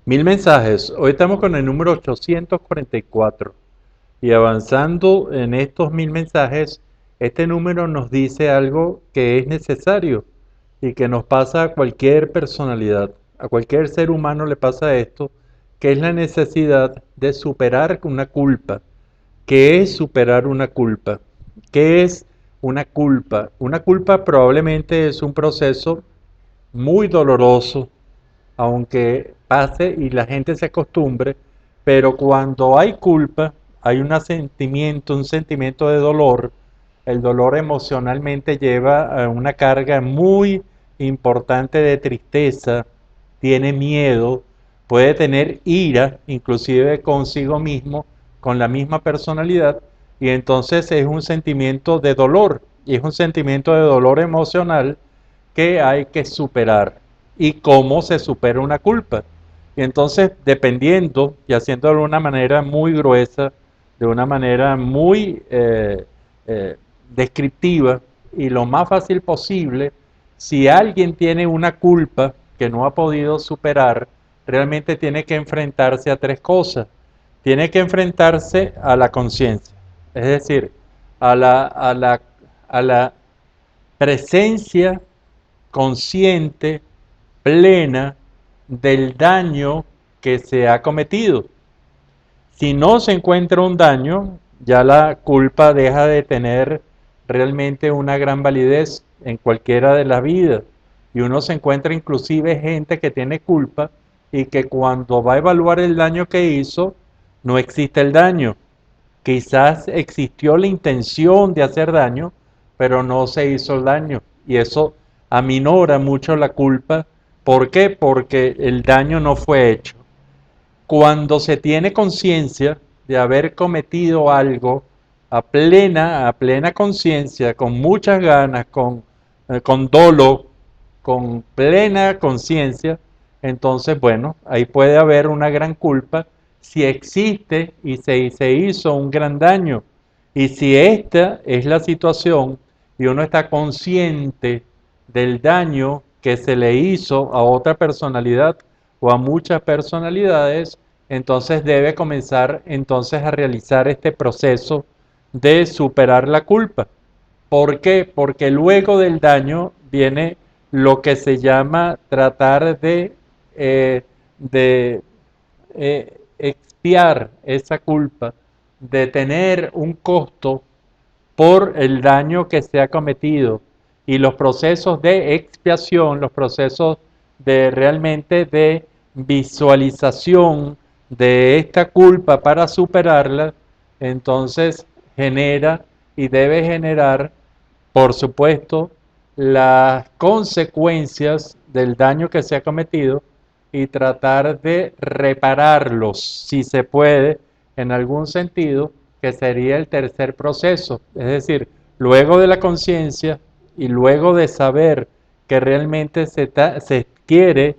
Mil mensajes. Hoy estamos con el número 844 y avanzando en estos mil mensajes, este número nos dice algo que es necesario y que nos pasa a cualquier personalidad, a cualquier ser humano le pasa esto, que es la necesidad de superar una culpa. ¿Qué es superar una culpa? ¿Qué es una culpa? Una culpa probablemente es un proceso muy doloroso, aunque pase y la gente se acostumbre, pero cuando hay culpa, hay un sentimiento de dolor. El dolor emocionalmente lleva a una carga muy importante de tristeza, tiene miedo, puede tener ira, inclusive consigo mismo, con la misma personalidad, y entonces es un sentimiento de dolor, y es un sentimiento de dolor emocional que hay que superar y cómo se supera una culpa. Y entonces, dependiendo y haciéndolo de una manera muy gruesa, de una manera muy descriptiva y lo más fácil posible, si alguien tiene una culpa que no ha podido superar, realmente tiene que enfrentarse a tres cosas. Tiene que enfrentarse a la conciencia, es decir, a la presencia consciente, plena del daño que se ha cometido. Si no se encuentra un daño, ya la culpa deja de tener realmente una gran validez en cualquiera de las vidas. Y uno se encuentra inclusive gente que tiene culpa y que cuando va a evaluar el daño que hizo, no existe el daño. Quizás existió la intención de hacer daño, pero no se hizo el daño. Y eso aminora mucho la culpa. ¿Por qué? Porque el daño no fue hecho. Cuando se tiene conciencia de haber cometido algo a plena conciencia, con muchas ganas, con dolo, con plena conciencia, entonces, bueno, ahí puede haber una gran culpa si existe y se hizo un gran daño. Y si esta es la situación y uno está consciente del daño que se le hizo a otra personalidad o a muchas personalidades, entonces debe comenzar entonces a realizar este proceso de superar la culpa. ¿Por qué? Porque luego del daño viene lo que se llama tratar eh, de expiar esa culpa, de tener un costo por el daño que se ha cometido. Y los procesos de expiación, los procesos de realmente de visualización de esta culpa para superarla, entonces genera y debe generar, por supuesto, las consecuencias del daño que se ha cometido y tratar de repararlos, si se puede, en algún sentido, que sería el tercer proceso. Es decir, luego de la conciencia y luego de saber que realmente se quiere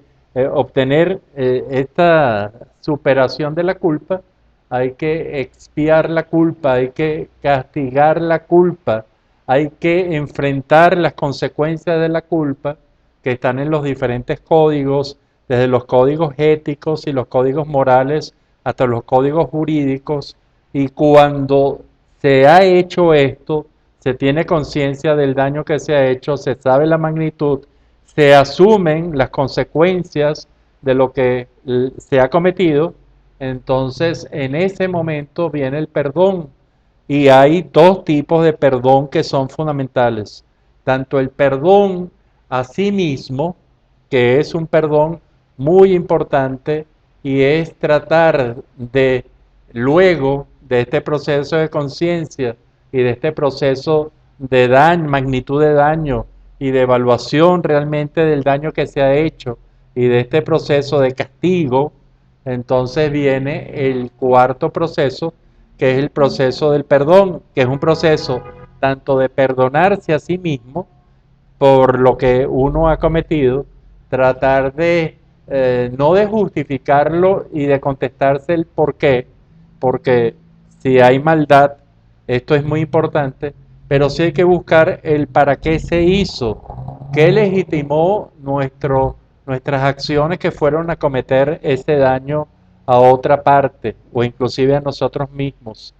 obtener esta superación de la culpa, hay que expiar la culpa, hay que castigar la culpa, hay que enfrentar las consecuencias de la culpa que están en los diferentes códigos, desde los códigos éticos y los códigos morales hasta los códigos jurídicos. Y cuando se ha hecho esto, se tiene conciencia del daño que se ha hecho, se sabe la magnitud, se asumen las consecuencias de lo que se ha cometido, entonces en ese momento viene el perdón. Y hay dos tipos de perdón que son fundamentales. Tanto el perdón a sí mismo, que es un perdón muy importante, y es tratar de, luego de este proceso de conciencia y de este proceso de daño, magnitud de daño y de evaluación realmente del daño que se ha hecho y de este proceso de castigo, entonces viene el cuarto proceso, que es el proceso del perdón, que es un proceso tanto de perdonarse a sí mismo por lo que uno ha cometido, tratar de no de justificarlo y de contestarse el por qué, porque si hay maldad, esto es muy importante, pero sí hay que buscar el para qué se hizo, qué legitimó nuestro nuestras acciones que fueron a cometer ese daño a otra parte o inclusive a nosotros mismos.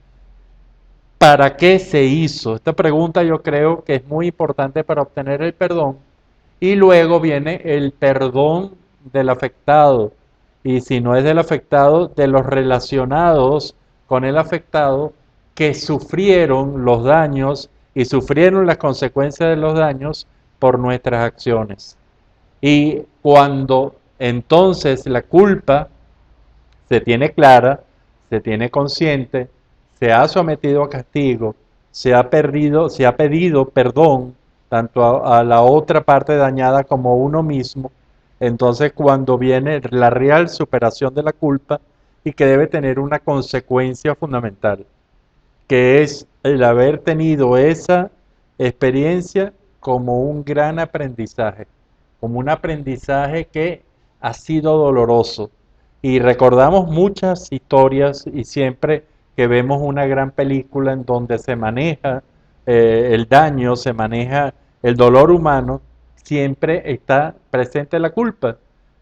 ¿Para qué se hizo? Esta pregunta yo creo que es muy importante para obtener el perdón. Y luego viene el perdón del afectado. Y si no es del afectado, de los relacionados con el afectado que sufrieron los daños y sufrieron las consecuencias de los daños por nuestras acciones. Y cuando entonces la culpa se tiene clara, se tiene consciente, se ha sometido a castigo, se ha pedido perdón tanto a la otra parte dañada como a uno mismo, entonces cuando viene la real superación de la culpa y que debe tener una consecuencia fundamental, que es el haber tenido esa experiencia como un gran aprendizaje, como un aprendizaje que ha sido doloroso. Y recordamos muchas historias y siempre que vemos una gran película en donde se maneja el daño, se maneja el dolor humano, siempre está presente la culpa.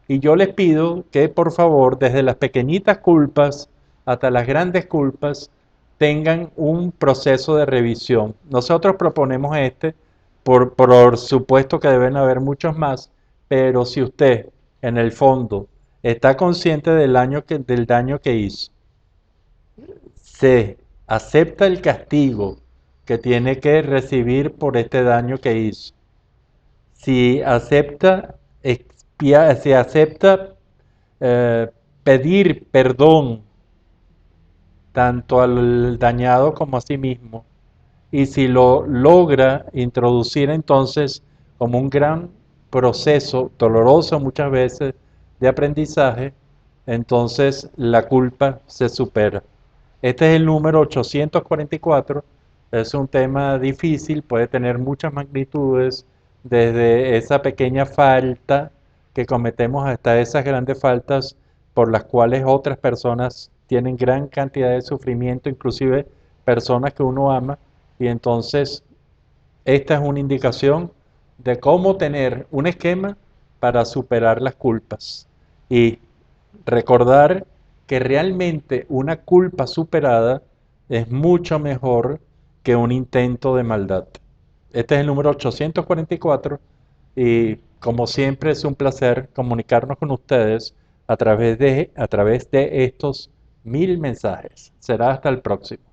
Y yo les pido que por favor, desde las pequeñitas culpas hasta las grandes culpas, tengan un proceso de revisión. Nosotros proponemos este, por supuesto que deben haber muchos más, pero si usted en el fondo está consciente del daño que hizo, se acepta el castigo que tiene que recibir por este daño que hizo, si acepta, si acepta eh, pedir perdón tanto al dañado como a sí mismo, y si lo logra introducir entonces como un gran proceso, doloroso muchas veces, de aprendizaje, entonces la culpa se supera. Este es el número 844, es un tema difícil, puede tener muchas magnitudes, desde esa pequeña falta que cometemos hasta esas grandes faltas por las cuales otras personas tienen gran cantidad de sufrimiento, inclusive personas que uno ama, y entonces esta es una indicación de cómo tener un esquema para superar las culpas y recordar que realmente una culpa superada es mucho mejor que un intento de maldad. Este es el número 844 y como siempre es un placer comunicarnos con ustedes a través de estos 1000 mensajes. Será hasta el próximo.